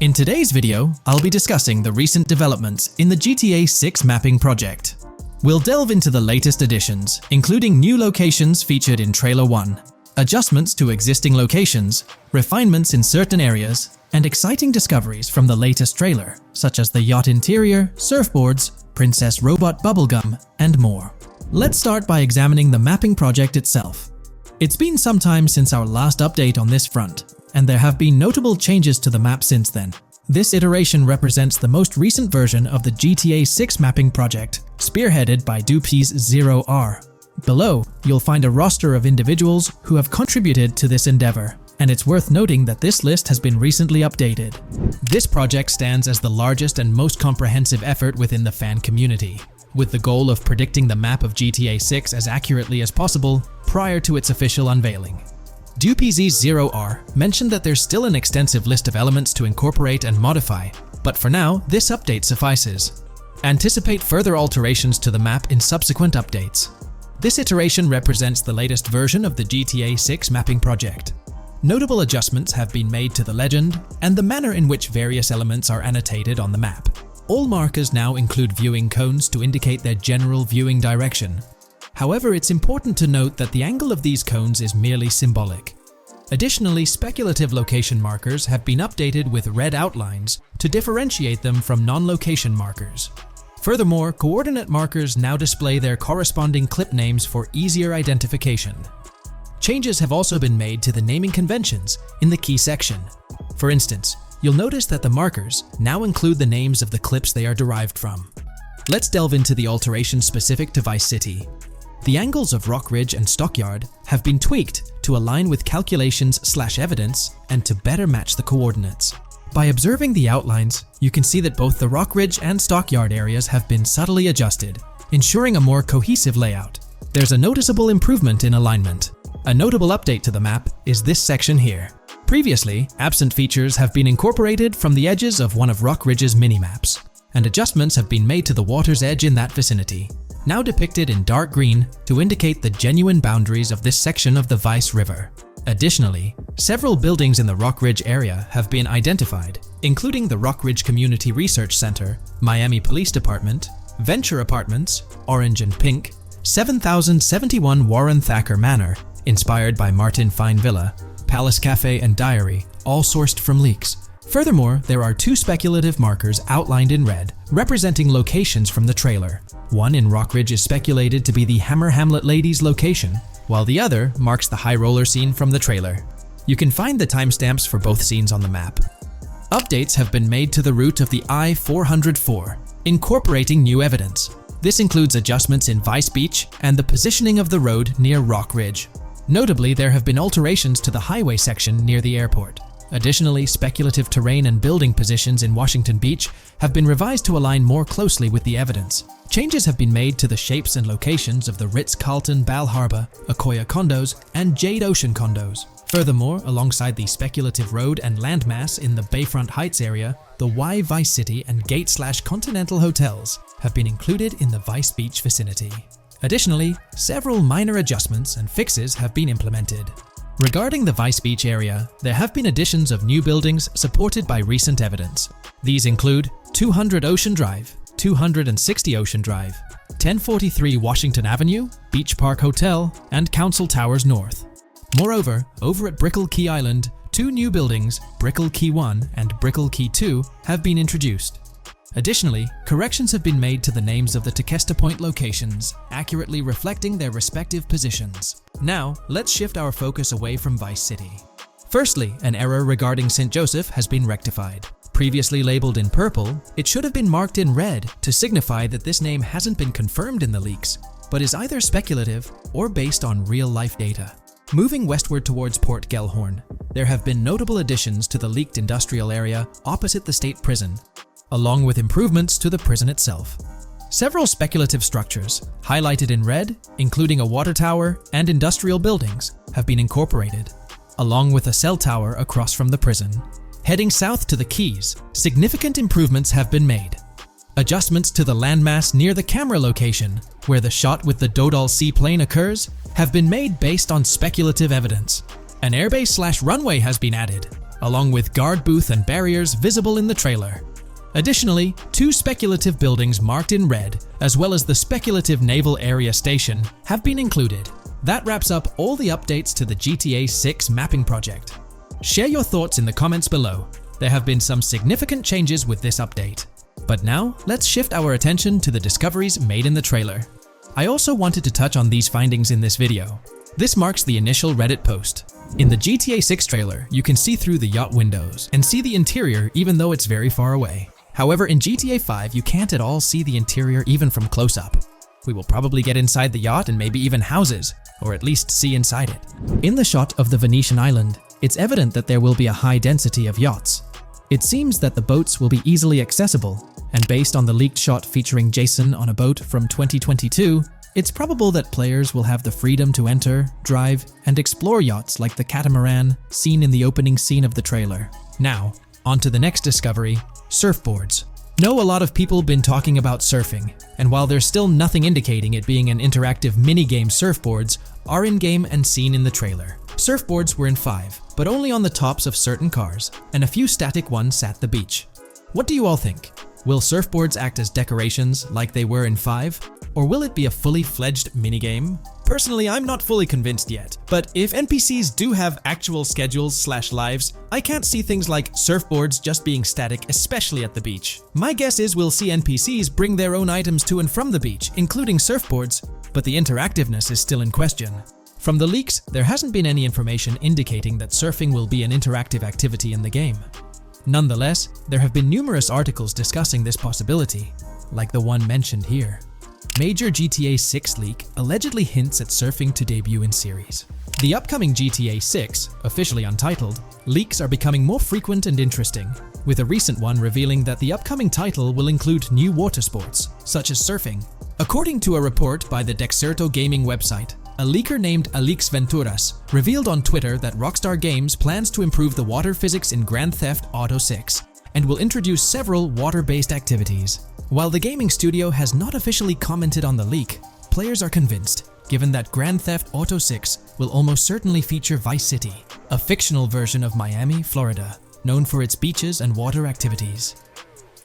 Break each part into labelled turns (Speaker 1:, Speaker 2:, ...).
Speaker 1: In today's video, I'll be discussing the recent developments in the GTA 6 mapping project. We'll delve into the latest additions, including new locations featured in Trailer 1, adjustments to existing locations, refinements in certain areas, and exciting discoveries from the latest trailer, such as the yacht interior, surfboards, Princess Robot bubblegum, and more. Let's start by examining the mapping project itself. It's been some time since our last update on this front, and there have been notable changes to the map since then. This iteration represents the most recent version of the GTA 6 mapping project, spearheaded by Dupe's 0R. Below, you'll find a roster of individuals who have contributed to this endeavor, and it's worth noting that this list has been recently updated. This project stands as the largest and most comprehensive effort within the fan community, with the goal of predicting the map of GTA 6 as accurately as possible prior to its official unveiling. Dupe's 0R mentioned that there's still an extensive list of elements to incorporate and modify, but for now, this update suffices. Anticipate further alterations to the map in subsequent updates. This iteration represents the latest version of the GTA 6 mapping project. Notable adjustments have been made to the legend and the manner in which various elements are annotated on the map. All markers now include viewing cones to indicate their general viewing direction. However, it's important to note that the angle of these cones is merely symbolic. Additionally, speculative location markers have been updated with red outlines to differentiate them from non-location markers. Furthermore, coordinate markers now display their corresponding clip names for easier identification. Changes have also been made to the naming conventions in the key section. For instance, you'll notice that the markers now include the names of the clips they are derived from. Let's delve into the alterations specific to Vice City. The angles of Rock Ridge and Stockyard have been tweaked to align with calculations/evidence and to better match the coordinates. By observing the outlines, you can see that both the Rock Ridge and Stockyard areas have been subtly adjusted, ensuring a more cohesive layout. There's a noticeable improvement in alignment. A notable update to the map is this section here. Previously, absent features have been incorporated from the edges of one of Rock Ridge's mini-maps, and adjustments have been made to the water's edge in that vicinity, now depicted in dark green to indicate the genuine boundaries of this section of the Vice River. Additionally, several buildings in the Rock Ridge area have been identified, including the Rock Ridge Community Research Center, Miami Police Department, Venture Apartments, Orange and Pink, 7071 Warren Thacker Manor, inspired by Martin Fine Villa, Palace Cafe and Diary, all sourced from leaks. Furthermore, there are two speculative markers outlined in red, representing locations from the trailer. One in Rock Ridge is speculated to be the Hammer Hamlet Ladies location, while the other marks the high roller scene from the trailer. You can find the timestamps for both scenes on the map. Updates have been made to the route of the I-404, incorporating new evidence. This includes adjustments in Vice Beach and the positioning of the road near Rock Ridge. Notably, there have been alterations to the highway section near the airport. Additionally, speculative terrain and building positions in Washington Beach have been revised to align more closely with the evidence. Changes have been made to the shapes and locations of the Ritz-Carlton Bal Harbour, Akoya condos, and Jade Ocean condos. Furthermore, alongside the speculative road and landmass in the Bayfront Heights area, the Y Vice City and Gate/Continental hotels have been included in the Vice Beach vicinity. Additionally, several minor adjustments and fixes have been implemented. Regarding the Vice Beach area, there have been additions of new buildings supported by recent evidence. These include 200 Ocean Drive, 260 Ocean Drive, 1043 Washington Avenue, Beach Park Hotel, and Council Towers North. Moreover, over at Brickell Key Island, two new buildings, Brickell Key 1 and Brickell Key 2, have been introduced. Additionally, corrections have been made to the names of the Tequesta Point locations, accurately reflecting their respective positions. Now, let's shift our focus away from Vice City. Firstly, an error regarding St. Joseph has been rectified. Previously labeled in purple, it should have been marked in red to signify that this name hasn't been confirmed in the leaks, but is either speculative or based on real-life data. Moving westward towards Port Gellhorn, there have been notable additions to the leaked industrial area opposite the state prison, along with improvements to the prison itself. Several speculative structures, highlighted in red, including a water tower and industrial buildings, have been incorporated, along with a cell tower across from the prison. Heading south to the Keys, significant improvements have been made. Adjustments to the landmass near the camera location, where the shot with the Dodal seaplane occurs, have been made based on speculative evidence. An airbase/runway has been added, along with guard booth and barriers visible in the trailer. Additionally, 2 speculative buildings marked in red, as well as the speculative naval area station, have been included. That wraps up all the updates to the GTA 6 mapping project. Share your thoughts in the comments below. There have been some significant changes with this update. But now, let's shift our attention to the discoveries made in the trailer. I also wanted to touch on these findings in this video. This marks the initial Reddit post. In the GTA 6 trailer, you can see through the yacht windows and see the interior even though it's very far away. However, in GTA 5, you can't at all see the interior even from close up. We will probably get inside the yacht and maybe even houses, or at least see inside it. In the shot of the Venetian island, it's evident that there will be a high density of yachts. It seems that the boats will be easily accessible, and based on the leaked shot featuring Jason on a boat from 2022, it's probable that players will have the freedom to enter, drive, and explore yachts like the catamaran seen in the opening scene of the trailer. Now, on to the next discovery, surfboards. Know a lot of people been talking about surfing, and while there's still nothing indicating it being an interactive minigame, surfboards are in-game and seen in the trailer. Surfboards were in 5, but only on the tops of certain cars, and a few static ones at the beach. What do you all think? Will surfboards act as decorations like they were in 5? Or will it be a fully fledged minigame? Personally, I'm not fully convinced yet, but if NPCs do have actual schedules/lives, I can't see things like surfboards just being static, especially at the beach. My guess is we'll see NPCs bring their own items to and from the beach, including surfboards, but the interactiveness is still in question. From the leaks, there hasn't been any information indicating that surfing will be an interactive activity in the game. Nonetheless, there have been numerous articles discussing this possibility, like the one mentioned here. Major GTA 6 leak allegedly hints at surfing to debut in series. The upcoming GTA 6, officially untitled, leaks are becoming more frequent and interesting, with a recent one revealing that the upcoming title will include new water sports, such as surfing. According to a report by the Dexerto gaming website, a leaker named Alix Venturas revealed on Twitter that Rockstar Games plans to improve the water physics in Grand Theft Auto 6 and will introduce several water-based activities. While the gaming studio has not officially commented on the leak, players are convinced, given that Grand Theft Auto 6 will almost certainly feature Vice City, a fictional version of Miami, Florida, known for its beaches and water activities.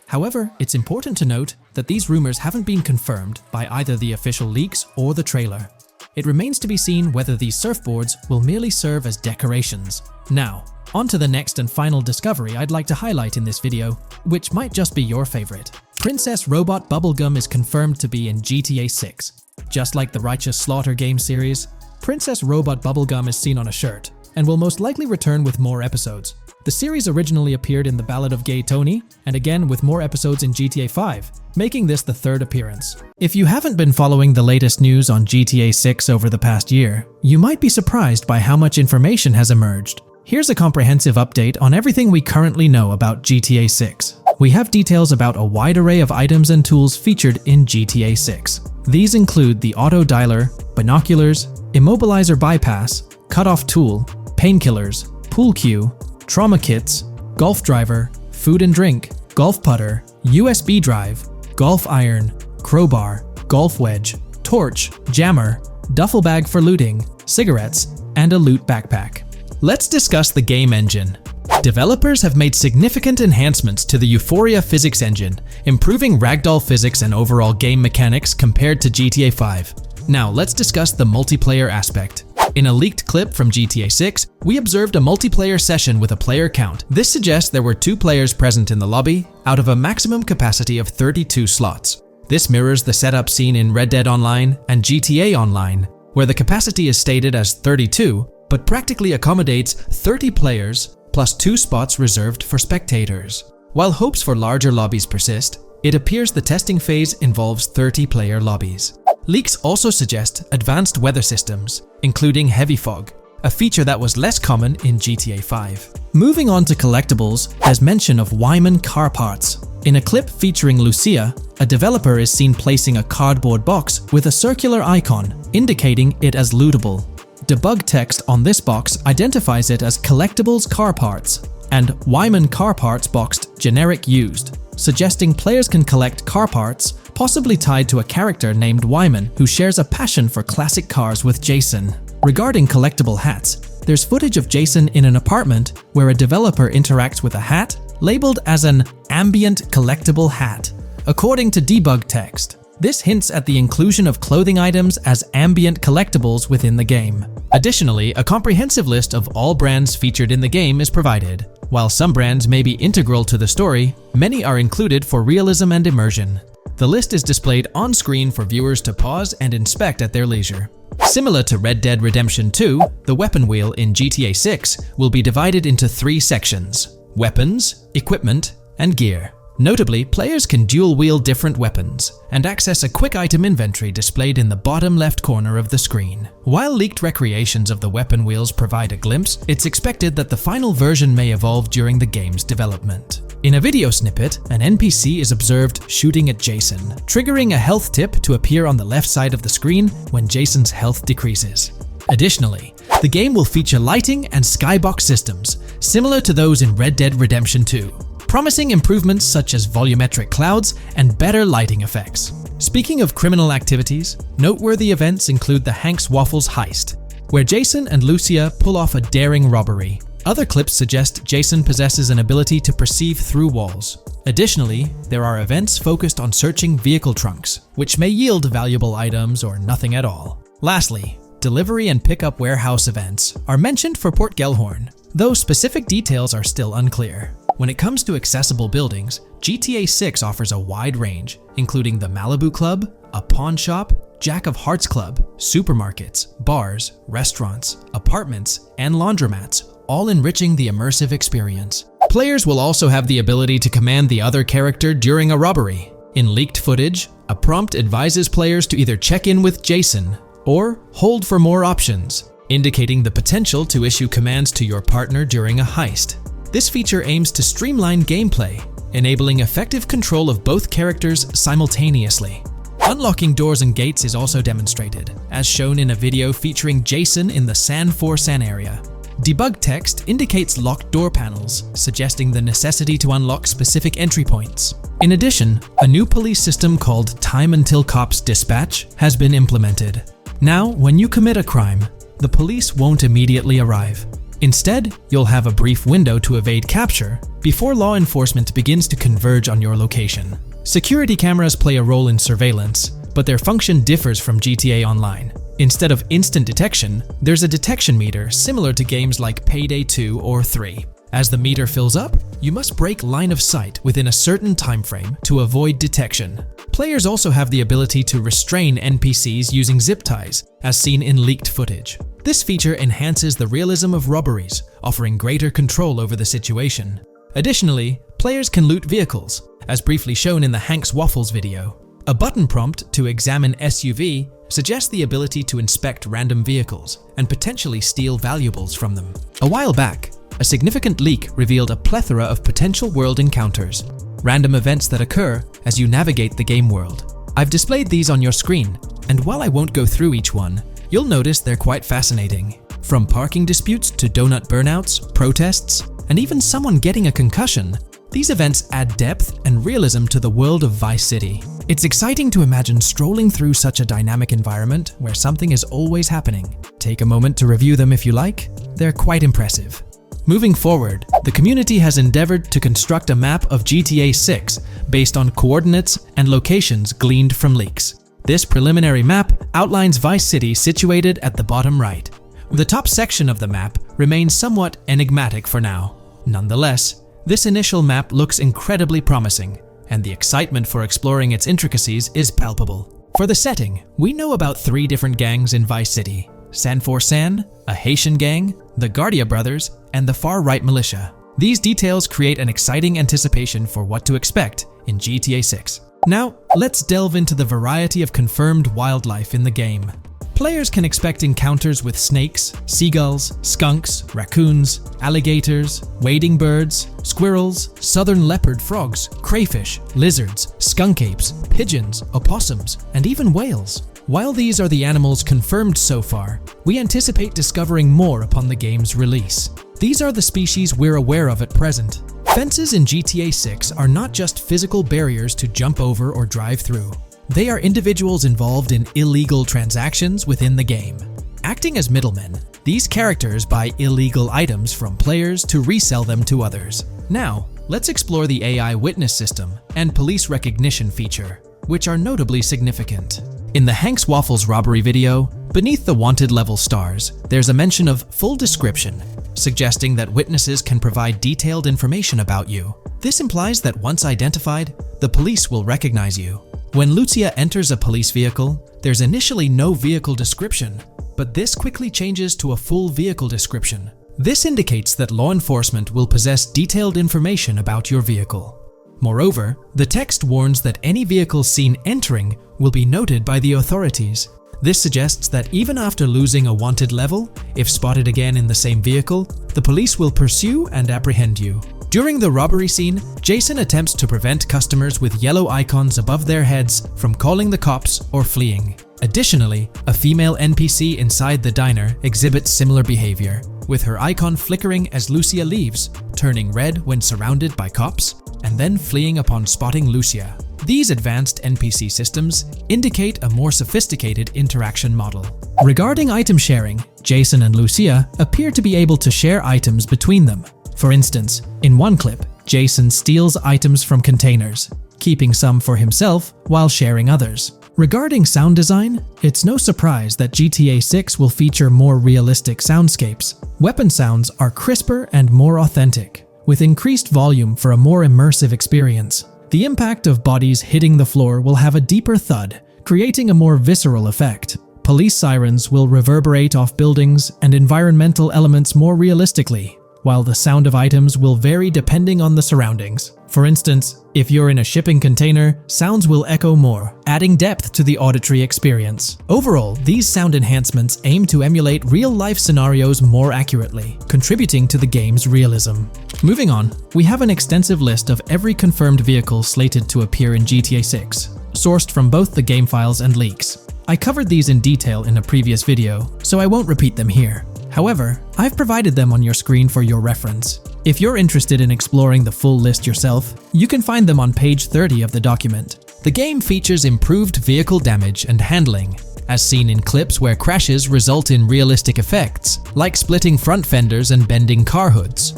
Speaker 1: However, it's important to note that these rumors haven't been confirmed by either the official leaks or the trailer. It remains to be seen whether these surfboards will merely serve as decorations. Now, on to the next and final discovery I'd like to highlight in this video, which might just be your favorite. Princess Robot Bubblegum is confirmed to be in GTA 6. Just like the Righteous Slaughter game series, Princess Robot Bubblegum is seen on a shirt, and will most likely return with more episodes. The series originally appeared in The Ballad of Gay Tony, and again with more episodes in GTA 5, making this the 3rd appearance. If you haven't been following the latest news on GTA 6 over the past year, you might be surprised by how much information has emerged. Here's a comprehensive update on everything we currently know about GTA 6. We have details about a wide array of items and tools featured in GTA 6. These include the auto dialer, binoculars, immobilizer bypass, cutoff tool, painkillers, pool cue, trauma kits, golf driver, food and drink, golf putter, USB drive, golf iron, crowbar, golf wedge, torch, jammer, duffel bag for looting, cigarettes, and a loot backpack. Let's discuss the game engine. Developers have made significant enhancements to the Euphoria physics engine, improving ragdoll physics and overall game mechanics compared to GTA 5. Now let's discuss the multiplayer aspect. In a leaked clip from GTA 6, we observed a multiplayer session with a player count. This suggests there were 2 players present in the lobby, out of a maximum capacity of 32 slots. This mirrors the setup seen in Red Dead Online and GTA Online, where the capacity is stated as 32, but practically accommodates 30 players plus 2 spots reserved for spectators. While hopes for larger lobbies persist, it appears the testing phase involves 30-player lobbies. Leaks also suggest advanced weather systems, including heavy fog, a feature that was less common in GTA 5. Moving on to collectibles, there's mention of Wyman car parts. In a clip featuring Lucia, a developer is seen placing a cardboard box with a circular icon, indicating it as lootable. Debug text on this box identifies it as collectibles car parts, and Wyman car parts boxed generic used, suggesting players can collect car parts, possibly tied to a character named Wyman who shares a passion for classic cars with Jason. Regarding collectible hats, there's footage of Jason in an apartment where a developer interacts with a hat labeled as an ambient collectible hat. According to debug text, this hints at the inclusion of clothing items as ambient collectibles within the game. Additionally, a comprehensive list of all brands featured in the game is provided. While some brands may be integral to the story, many are included for realism and immersion. The list is displayed on screen for viewers to pause and inspect at their leisure. Similar to Red Dead Redemption 2, the weapon wheel in GTA 6 will be divided into 3 sections: weapons, equipment, and gear. Notably, players can dual-wield different weapons and access a quick item inventory displayed in the bottom left corner of the screen. While leaked recreations of the weapon wheels provide a glimpse, it's expected that the final version may evolve during the game's development. In a video snippet, an NPC is observed shooting at Jason, triggering a health tip to appear on the left side of the screen when Jason's health decreases. Additionally, the game will feature lighting and skybox systems, similar to those in Red Dead Redemption 2, promising improvements such as volumetric clouds and better lighting effects. Speaking of criminal activities, noteworthy events include the Hank's Waffles heist, where Jason and Lucia pull off a daring robbery. Other clips suggest Jason possesses an ability to perceive through walls. Additionally, there are events focused on searching vehicle trunks, which may yield valuable items or nothing at all. Lastly, delivery and pickup warehouse events are mentioned for Port Gellhorn, though specific details are still unclear. When it comes to accessible buildings, GTA 6 offers a wide range, including the Malibu Club, a pawn shop, Jack of Hearts Club, supermarkets, bars, restaurants, apartments, and laundromats, all enriching the immersive experience. Players will also have the ability to command the other character during a robbery. In leaked footage, a prompt advises players to either check in with Jason or hold for more options, indicating the potential to issue commands to your partner during a heist. This feature aims to streamline gameplay, enabling effective control of both characters simultaneously. Unlocking doors and gates is also demonstrated, as shown in a video featuring Jason in the San For San area. Debug text indicates locked door panels, suggesting the necessity to unlock specific entry points. In addition, a new police system called Time Until Cops Dispatch has been implemented. Now, when you commit a crime, the police won't immediately arrive. Instead, you'll have a brief window to evade capture before law enforcement begins to converge on your location. Security cameras play a role in surveillance, but their function differs from GTA Online. Instead of instant detection, there's a detection meter similar to games like Payday 2 or 3. As the meter fills up, you must break line of sight within a certain time frame to avoid detection. Players also have the ability to restrain NPCs using zip ties, as seen in leaked footage. This feature enhances the realism of robberies, offering greater control over the situation. Additionally, players can loot vehicles, as briefly shown in the Hank's Waffles video. A button prompt to examine SUV suggests the ability to inspect random vehicles and potentially steal valuables from them. A while back, a significant leak revealed a plethora of potential world encounters, random events that occur as you navigate the game world. I've displayed these on your screen, and while I won't go through each one, you'll notice they're quite fascinating. From parking disputes to donut burnouts, protests, and even someone getting a concussion, these events add depth and realism to the world of Vice City. It's exciting to imagine strolling through such a dynamic environment where something is always happening. Take a moment to review them if you like. They're quite impressive. Moving forward, the community has endeavored to construct a map of GTA 6 based on coordinates and locations gleaned from leaks. This preliminary map outlines Vice City situated at the bottom right. The top section of the map remains somewhat enigmatic for now. Nonetheless, this initial map looks incredibly promising, and the excitement for exploring its intricacies is palpable. For the setting, we know about 3 different gangs in Vice City: San For San, a Haitian gang, the Guardia Brothers, and the far-right militia. These details create an exciting anticipation for what to expect in GTA 6. Now, let's delve into the variety of confirmed wildlife in the game. Players can expect encounters with snakes, seagulls, skunks, raccoons, alligators, wading birds, squirrels, southern leopard frogs, crayfish, lizards, skunk apes, pigeons, opossums, and even whales. While these are the animals confirmed so far, we anticipate discovering more upon the game's release. These are the species we're aware of at present. Fences in GTA 6 are not just physical barriers to jump over or drive through. They are individuals involved in illegal transactions within the game. Acting as middlemen, These characters buy illegal items from players to resell them to others. Now, let's explore the AI witness system and police recognition feature, which are notably significant. In the Hank's Waffles robbery video, beneath the wanted level stars, there's a mention of full description, suggesting that witnesses can provide detailed information about you. This implies that once identified, the police will recognize you. When Lucia enters a police vehicle, there's initially no vehicle description, but this quickly changes to a full vehicle description. This indicates that law enforcement will possess detailed information about your vehicle. Moreover, the text warns that any vehicle seen entering will be noted by the authorities. This suggests that even after losing a wanted level, if spotted again in the same vehicle, the police will pursue and apprehend you. During the robbery scene, Jason attempts to prevent customers with yellow icons above their heads from calling the cops or fleeing. Additionally, a female NPC inside the diner exhibits similar behavior, with her icon flickering as Lucia leaves, turning red when surrounded by cops, and then fleeing upon spotting Lucia. These advanced NPC systems indicate a more sophisticated interaction model. Regarding item sharing, Jason and Lucia appear to be able to share items between them. For instance, in one clip, Jason steals items from containers, keeping some for himself while sharing others. Regarding sound design, it's no surprise that GTA 6 will feature more realistic soundscapes. Weapon sounds are crisper and more authentic, with increased volume for a more immersive experience. The impact of bodies hitting the floor will have a deeper thud, creating a more visceral effect. Police sirens will reverberate off buildings and environmental elements more realistically, while the sound of items will vary depending on the surroundings. For instance, if you're in a shipping container, sounds will echo more, adding depth to the auditory experience. Overall, these sound enhancements aim to emulate real-life scenarios more accurately, contributing to the game's realism. Moving on, we have an extensive list of every confirmed vehicle slated to appear in GTA 6, sourced from both the game files and leaks. I covered these in detail in a previous video, so I won't repeat them here. However, I've provided them on your screen for your reference. If you're interested in exploring the full list yourself, you can find them on page 30 of the document. The game features improved vehicle damage and handling, as seen in clips where crashes result in realistic effects, like splitting front fenders and bending car hoods.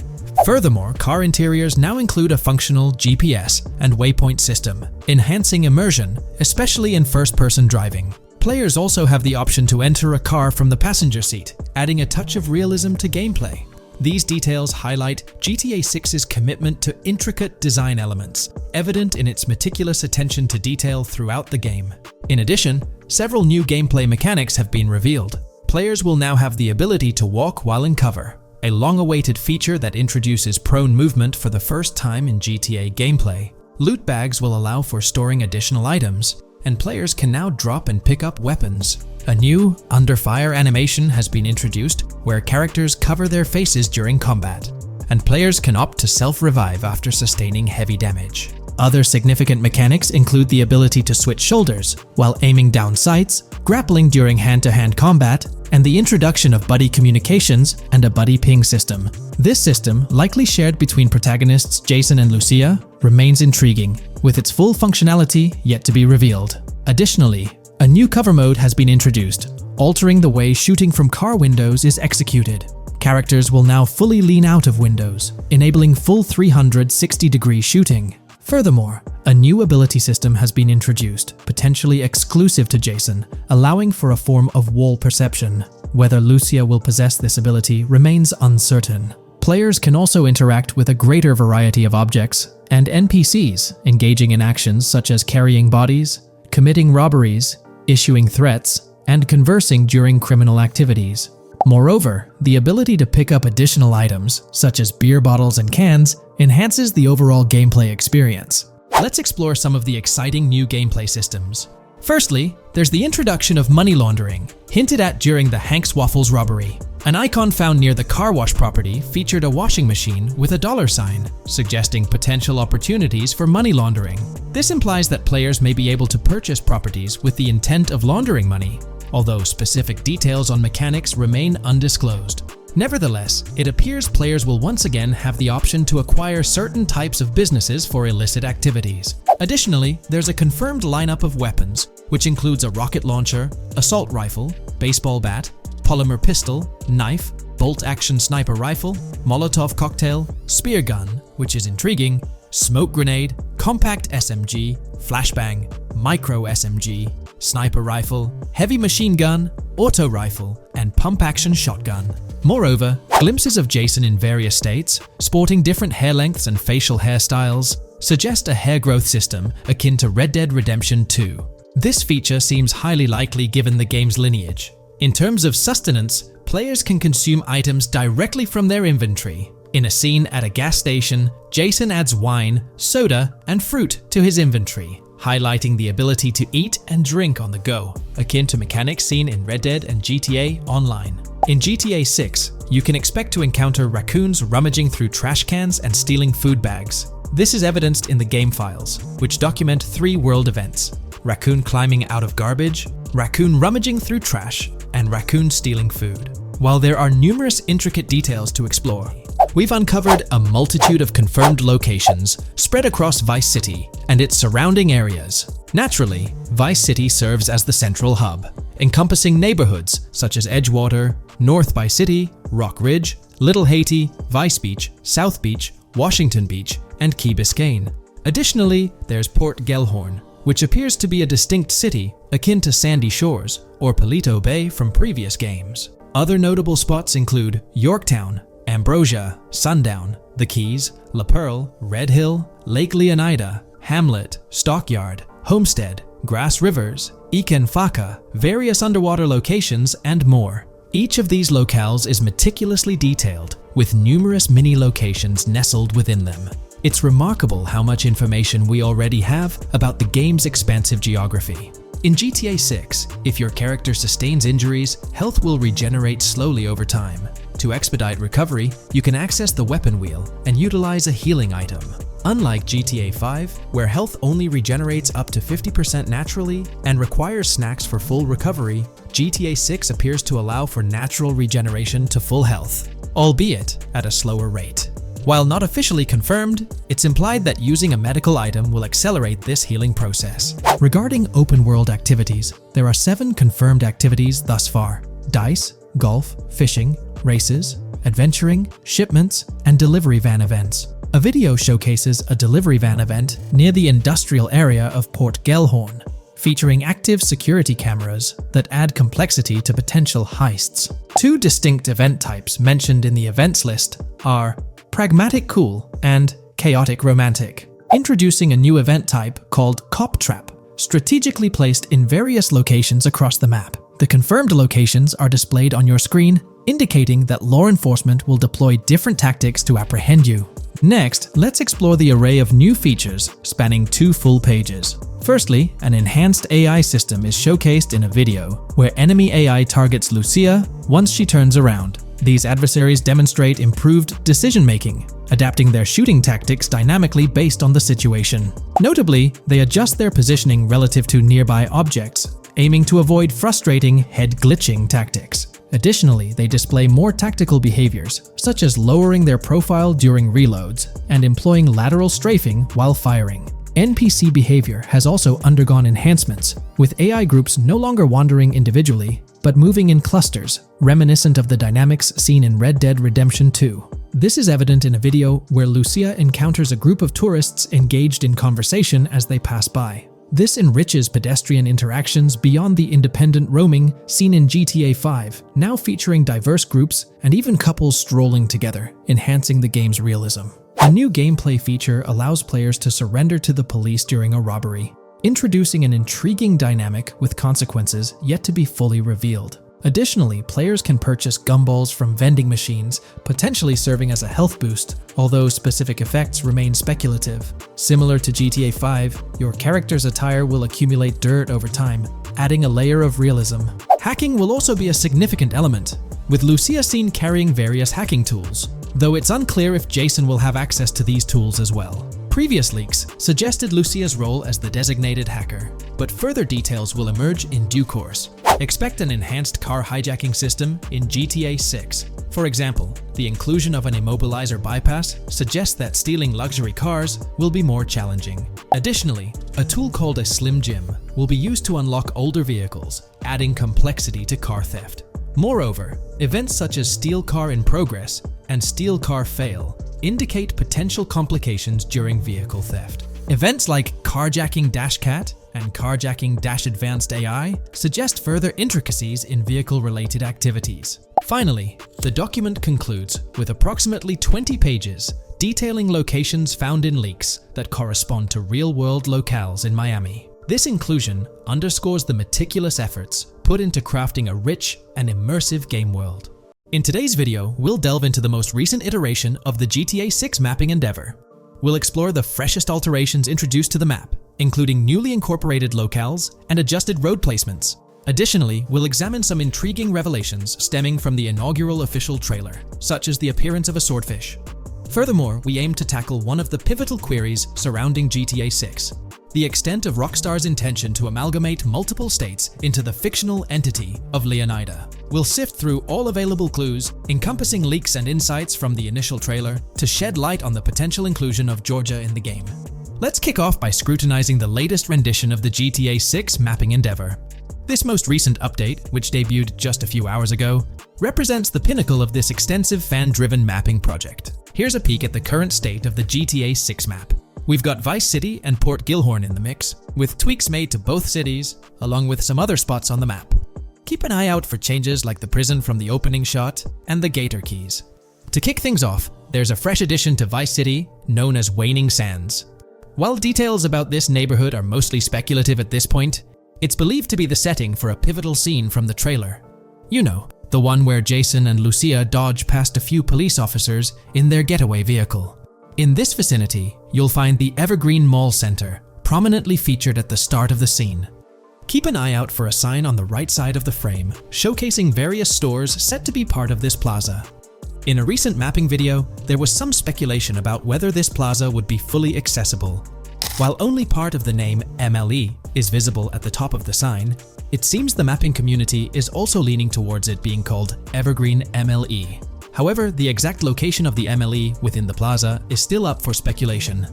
Speaker 1: Furthermore, car interiors now include a functional GPS and waypoint system, enhancing immersion, especially in first-person driving. Players also have the option to enter a car from the passenger seat, adding a touch of realism to gameplay. These details highlight GTA 6's commitment to intricate design elements, evident in its meticulous attention to detail throughout the game. In addition, several new gameplay mechanics have been revealed. Players will now have the ability to walk while in cover, a long-awaited feature that introduces prone movement for the first time in GTA gameplay. Loot bags will allow for storing additional items, and players can now drop and pick up weapons. A new under fire animation has been introduced where characters cover their faces during combat, and players can opt to self-revive after sustaining heavy damage. Other significant mechanics include the ability to switch shoulders while aiming down sights, grappling during hand-to-hand combat, and the introduction of buddy communications and a buddy ping system. This system, likely shared between protagonists Jason and Lucia, remains intriguing, with its full functionality yet to be revealed. Additionally, a new cover mode has been introduced, altering the way shooting from car windows is executed. Characters will now fully lean out of windows, enabling full 360-degree shooting. Furthermore, a new ability system has been introduced, potentially exclusive to Jason, allowing for a form of wall perception. Whether Lucia will possess this ability remains uncertain. Players can also interact with a greater variety of objects and NPCs, engaging in actions such as carrying bodies, committing robberies, issuing threats, and conversing during criminal activities. Moreover, the ability to pick up additional items, such as beer bottles and cans, enhances the overall gameplay experience. Let's explore some of the exciting new gameplay systems. Firstly, there's the introduction of money laundering, hinted at during the Hank's Waffles robbery. An icon found near the car wash property featured a washing machine with a dollar sign, suggesting potential opportunities for money laundering. This implies that players may be able to purchase properties with the intent of laundering money, although specific details on mechanics remain undisclosed. Nevertheless, it appears players will once again have the option to acquire certain types of businesses for illicit activities. Additionally, there's a confirmed lineup of weapons, which includes a rocket launcher, assault rifle, baseball bat, polymer pistol, knife, bolt-action sniper rifle, Molotov cocktail, spear gun, which is intriguing, smoke grenade, compact SMG, flashbang, micro SMG, sniper rifle, heavy machine gun, auto rifle, and pump-action shotgun. Moreover, glimpses of Jason in various states, sporting different hair lengths and facial hairstyles, suggest a hair growth system akin to Red Dead Redemption 2. This feature seems highly likely given the game's lineage. In terms of sustenance, players can consume items directly from their inventory. In a scene at a gas station, Jason adds wine, soda, and fruit to his inventory, highlighting the ability to eat and drink on the go, akin to mechanics seen in Red Dead and GTA Online. In GTA 6, you can expect to encounter raccoons rummaging through trash cans and stealing food bags. This is evidenced in the game files, which document 3 world events: raccoon climbing out of garbage, raccoon rummaging through trash, and raccoon stealing food. While there are numerous intricate details to explore, we've uncovered a multitude of confirmed locations spread across Vice City and its surrounding areas. Naturally, Vice City serves as the central hub, encompassing neighborhoods such as Edgewater, North Vice City, Rock Ridge, Little Haiti, Vice Beach, South Beach, Washington Beach, and Key Biscayne. Additionally, there's Port Gellhorn, which appears to be a distinct city akin to Sandy Shores or Palito Bay from previous games. Other notable spots include Yorktown, Ambrosia, Sundown, The Keys, La Pearl, Red Hill, Lake Leonida, Hamlet, Stockyard, Homestead, Grass Rivers, Ikenfaka, various underwater locations, and more. Each of these locales is meticulously detailed, with numerous mini locations nestled within them. It's remarkable how much information we already have about the game's expansive geography. In GTA 6, if your character sustains injuries, health will regenerate slowly over time. To expedite recovery, you can access the weapon wheel and utilize a healing item. Unlike GTA 5, where health only regenerates up to 50% naturally and requires snacks for full recovery, GTA 6 appears to allow for natural regeneration to full health, albeit at a slower rate. While not officially confirmed, it's implied that using a medical item will accelerate this healing process. Regarding open-world activities, there are 7 confirmed activities thus far: dice, golf, fishing, races, adventuring, shipments, and delivery van events. A video showcases a delivery van event near the industrial area of Port Gellhorn, featuring active security cameras that add complexity to potential heists. 2 distinct event types mentioned in the events list are Pragmatic Cool and Chaotic Romantic, introducing a new event type called Cop Trap, strategically placed in various locations across the map. The confirmed locations are displayed on your screen, indicating that law enforcement will deploy different tactics to apprehend you. Next, let's explore the array of new features spanning 2 full pages. Firstly, an enhanced AI system is showcased in a video, where enemy AI targets Lucia once she turns around. These adversaries demonstrate improved decision-making, adapting their shooting tactics dynamically based on the situation. Notably, they adjust their positioning relative to nearby objects, aiming to avoid frustrating head-glitching tactics. Additionally, they display more tactical behaviors, such as lowering their profile during reloads and employing lateral strafing while firing. NPC behavior has also undergone enhancements, with AI groups no longer wandering individually, but moving in clusters, reminiscent of the dynamics seen in Red Dead Redemption 2. This is evident in a video where Lucia encounters a group of tourists engaged in conversation as they pass by. This enriches pedestrian interactions beyond the independent roaming seen in GTA 5, now featuring diverse groups and even couples strolling together, enhancing the game's realism. A new gameplay feature allows players to surrender to the police during a robbery, introducing an intriguing dynamic with consequences yet to be fully revealed. Additionally, players can purchase gumballs from vending machines, potentially serving as a health boost, although specific effects remain speculative. Similar to GTA 5, your character's attire will accumulate dirt over time, adding a layer of realism. Hacking will also be a significant element, with Lucia seen carrying various hacking tools, though it's unclear if Jason will have access to these tools as well. Previous leaks suggested Lucia's role as the designated hacker, but further details will emerge in due course. Expect an enhanced car hijacking system in GTA 6. For example, the inclusion of an immobilizer bypass suggests that stealing luxury cars will be more challenging. Additionally, a tool called a Slim Jim will be used to unlock older vehicles, adding complexity to car theft. Moreover, events such as steel car in progress and steel car fail indicate potential complications during vehicle theft. Events like carjacking -cat and carjacking -advanced AI suggest further intricacies in vehicle-related activities. Finally, the document concludes with approximately 20 pages detailing locations found in leaks that correspond to real-world locales in Miami. This inclusion underscores the meticulous efforts put into crafting a rich and immersive game world. In today's video, we'll delve into the most recent iteration of the GTA 6 mapping endeavor. We'll explore the freshest alterations introduced to the map, including newly incorporated locales and adjusted road placements. Additionally, we'll examine some intriguing revelations stemming from the inaugural official trailer, such as the appearance of a swordfish. Furthermore, we aim to tackle one of the pivotal queries surrounding GTA 6, the extent of Rockstar's intention to amalgamate multiple states into the fictional entity of Leonida. We'll sift through all available clues, encompassing leaks and insights from the initial trailer, to shed light on the potential inclusion of Georgia in the game. Let's kick off by scrutinizing the latest rendition of the GTA 6 mapping endeavor. This most recent update, which debuted just a few hours ago, represents the pinnacle of this extensive fan-driven mapping project. Here's a peek at the current state of the GTA 6 map. We've got Vice City and Port Gilhorn in the mix, with tweaks made to both cities, along with some other spots on the map. Keep an eye out for changes like the prison from the opening shot and the Gator Keys. To kick things off, there's a fresh addition to Vice City known as Waning Sands. While details about this neighborhood are mostly speculative at this point, it's believed to be the setting for a pivotal scene from the trailer. You know, the one where Jason and Lucia dodge past a few police officers in their getaway vehicle. In this vicinity, you'll find the Evergreen Mall Center, prominently featured at the start of the scene. Keep an eye out for a sign on the right side of the frame, showcasing various stores set to be part of this plaza. In a recent mapping video, there was some speculation about whether this plaza would be fully accessible. While only part of the name MLE is visible at the top of the sign, it seems the mapping community is also leaning towards it being called Evergreen MLE. However, the exact location of the MLE within the plaza is still up for speculation.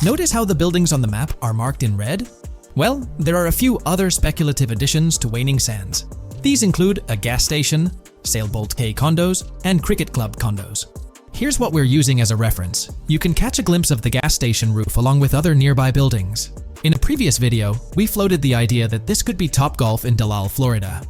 Speaker 1: Notice how the buildings on the map are marked in red? Well, there are a few other speculative additions to Waning Sands. These include a gas station, Sailbolt K condos, and Cricket Club condos. Here's what we're using as a reference. You can catch a glimpse of the gas station roof along with other nearby buildings. In a previous video, we floated the idea that this could be Topgolf in Dalal, Florida.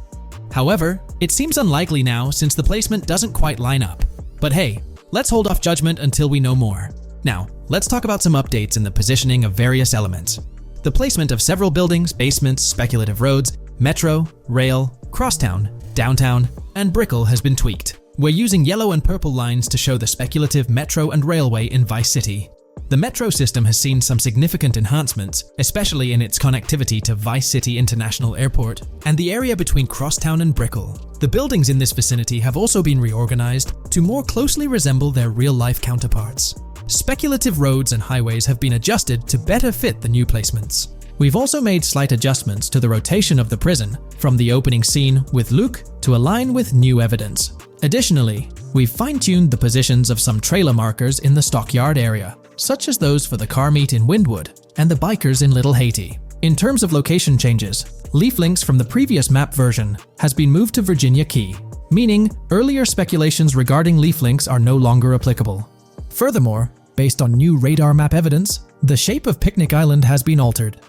Speaker 1: However, it seems unlikely now since the placement doesn't quite line up. But hey, let's hold off judgment until we know more. Now, let's talk about some updates in the positioning of various elements. The placement of several buildings, basements, speculative roads, metro, rail, crosstown, downtown, and Brickell has been tweaked. We're using yellow and purple lines to show the speculative metro and railway in Vice City. The metro system has seen some significant enhancements, especially in its connectivity to Vice City International Airport and the area between Crosstown and Brickell. The buildings in this vicinity have also been reorganized to more closely resemble their real-life counterparts. Speculative roads and highways have been adjusted to better fit the new placements. We've also made slight adjustments to the rotation of the prison from the opening scene with Luke to align with new evidence. Additionally, we've fine-tuned the positions of some trailer markers in the stockyard area, such as those for the car meet in Windwood and the bikers in Little Haiti. In terms of location changes, leaf links from the previous map version has been moved to Virginia Key, meaning earlier speculations regarding leaf links are no longer applicable. Furthermore, based on new radar map evidence, the shape of Picnic Island has been altered.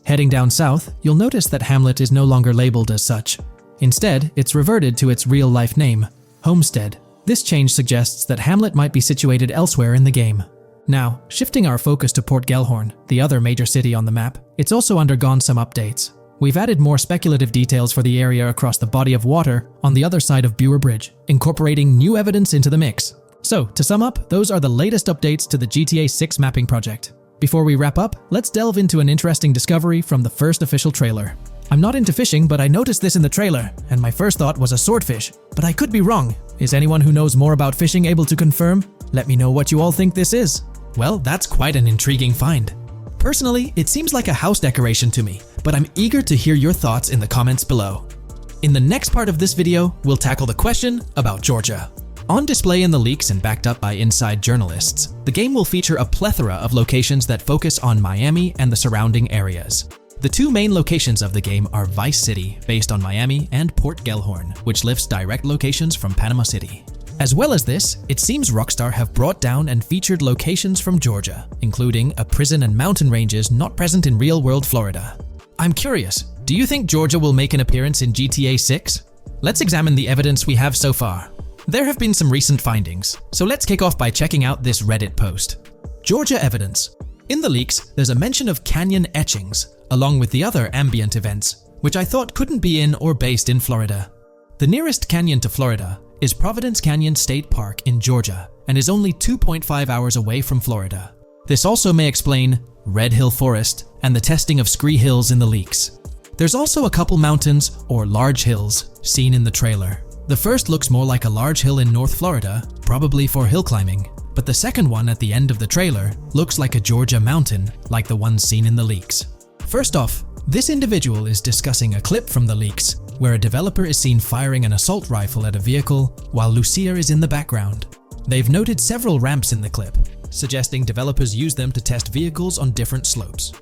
Speaker 1: Heading down south, you'll notice that Hamlet is no longer labeled as such. Instead, it's reverted to its real-life name, Homestead. This change suggests that Hamlet might be situated elsewhere in the game. Now, shifting our focus to Port Gilhorn, the other major city on the map, it's also undergone some updates. We've added more speculative details for the area across the body of water on the other side of Buer Bridge, incorporating new evidence into the mix. So, to sum up, those are the latest updates to the GTA 6 mapping project. Before we wrap up, let's delve into an interesting discovery from the first official trailer. I'm not into fishing, but I noticed this in the trailer, and my first thought was a swordfish. But I could be wrong. Is anyone who knows more about fishing able to confirm? Let me know what you all think this is. Well, that's quite an intriguing find. Personally, it seems like a house decoration to me, but I'm eager to hear your thoughts in the comments below. In the next part of this video, we'll tackle the question about Georgia. On display in the leaks and backed up by inside journalists, the game will feature a plethora of locations that focus on Miami and the surrounding areas. The two main locations of the game are Vice City, based on Miami, and Port Gellhorn, which lifts direct locations from Panama City. As well as this, it seems Rockstar have brought down and featured locations from Georgia, including a prison and mountain ranges not present in real-world Florida. I'm curious, do you think Georgia will make an appearance in GTA 6? Let's examine the evidence we have so far. There have been some recent findings, so let's kick off by checking out this Reddit post. Georgia evidence. In the leaks, there's a mention of canyon etchings, along with the other ambient events, which I thought couldn't be in or based in Florida. The nearest canyon to Florida is Providence Canyon State Park in Georgia and is only 2.5 hours away from Florida. This also may explain Red Hill Forest and the testing of Scree Hills in the leaks. There's also a couple mountains or large hills seen in the trailer. The first looks more like a large hill in North Florida, probably for hill climbing, but the second one at the end of the trailer looks like a Georgia mountain, like the one seen in the leaks. First off, this individual is discussing a clip from the leaks where a developer is seen firing an assault rifle at a vehicle while Lucia is in the background. They've noted several ramps in the clip, suggesting developers use them to test vehicles on different slopes.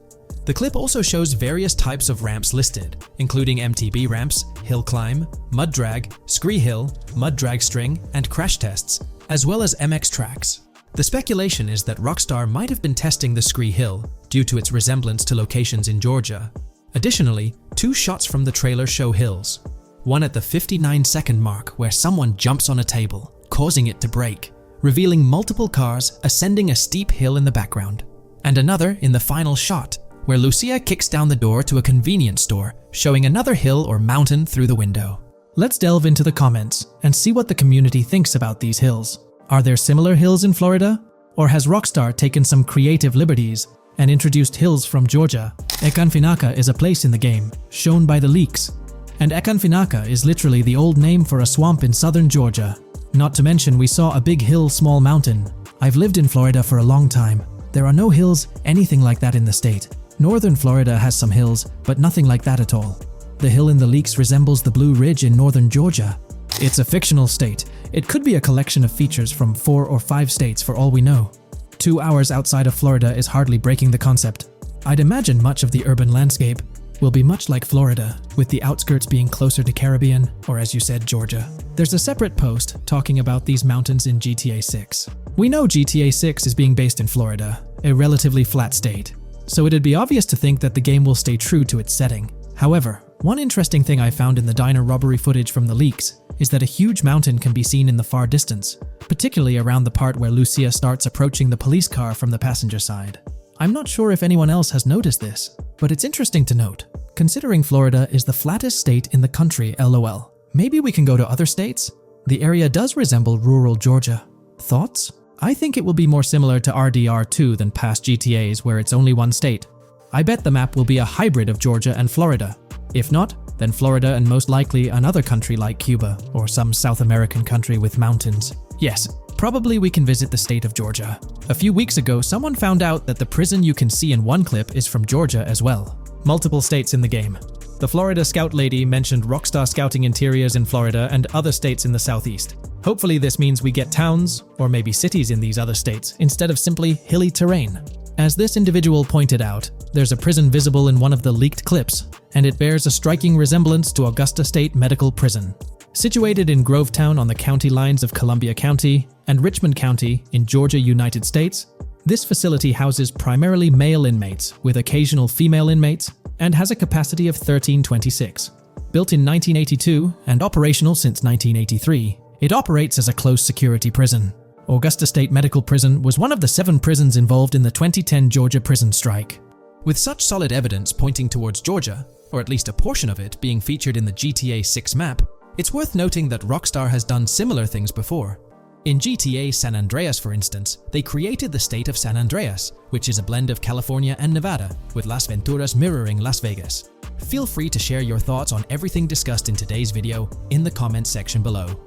Speaker 1: The clip also shows various types of ramps listed, including MTB ramps, hill climb, mud drag, Scree Hill, mud drag string, and crash tests, as well as MX tracks. The speculation is that Rockstar might have been testing the Scree Hill due to its resemblance to locations in Georgia. Additionally, two shots from the trailer show hills. One at the 59-second mark where someone jumps on a table, causing it to break, revealing multiple cars ascending a steep hill in the background. And another in the final shot, where Lucia kicks down the door to a convenience store, showing another hill or mountain through the window. Let's delve into the comments and see what the community thinks about these hills. Are there similar hills in Florida? Or has Rockstar taken some creative liberties and introduced hills from Georgia? Ekanfinaka is a place in the game, shown by the leaks. And Ekanfinaka is literally the old name for a swamp in southern Georgia. Not to mention we saw a big hill, small mountain. I've lived in Florida for a long time. There are no hills, anything like that in the state. Northern Florida has some hills, but nothing like that at all. The hill in the leaks resembles the Blue Ridge in northern Georgia. It's a fictional state. It could be a collection of features from 4 or 5 states for all we know. 2 hours outside of Florida is hardly breaking the concept. I'd imagine much of the urban landscape will be much like Florida, with the outskirts being closer to Caribbean, or as you said, Georgia. There's a separate post talking about these mountains in GTA 6. We know GTA 6 is being based in Florida, a relatively flat state, so it'd be obvious to think that the game will stay true to its setting. However, one interesting thing I found in the diner robbery footage from the leaks is that a huge mountain can be seen in the far distance, particularly around the part where Lucia starts approaching the police car from the passenger side. I'm not sure if anyone else has noticed this, but it's interesting to note, considering Florida is the flattest state in the country, LOL. Maybe we can go to other states? The area does resemble rural Georgia. Thoughts? I think it will be more similar to RDR2 than past GTAs where it's only one state. I bet the map will be a hybrid of Georgia and Florida. If not, then Florida and most likely another country like Cuba or some South American country with mountains. Yes, probably we can visit the state of Georgia. A few weeks ago, someone found out that the prison you can see in one clip is from Georgia as well. Multiple states in the game. The Florida Scout lady mentioned Rockstar scouting interiors in Florida and other states in the southeast. Hopefully this means we get towns, or maybe cities in these other states, instead of simply hilly terrain. As this individual pointed out, there's a prison visible in one of the leaked clips, and it bears a striking resemblance to Augusta State Medical Prison. Situated in Grovetown on the county lines of Columbia County and Richmond County in Georgia, United States, this facility houses primarily male inmates with occasional female inmates and has a capacity of 1326. Built in 1982 and operational since 1983, it operates as a close-security prison. Augusta State Medical Prison was one of the 7 prisons involved in the 2010 Georgia prison strike. With such solid evidence pointing towards Georgia, or at least a portion of it being featured in the GTA 6 map, it's worth noting that Rockstar has done similar things before. In GTA San Andreas, for instance, they created the state of San Andreas, which is a blend of California and Nevada, with Las Venturas mirroring Las Vegas. Feel free to share your thoughts on everything discussed in today's video in the comments section below.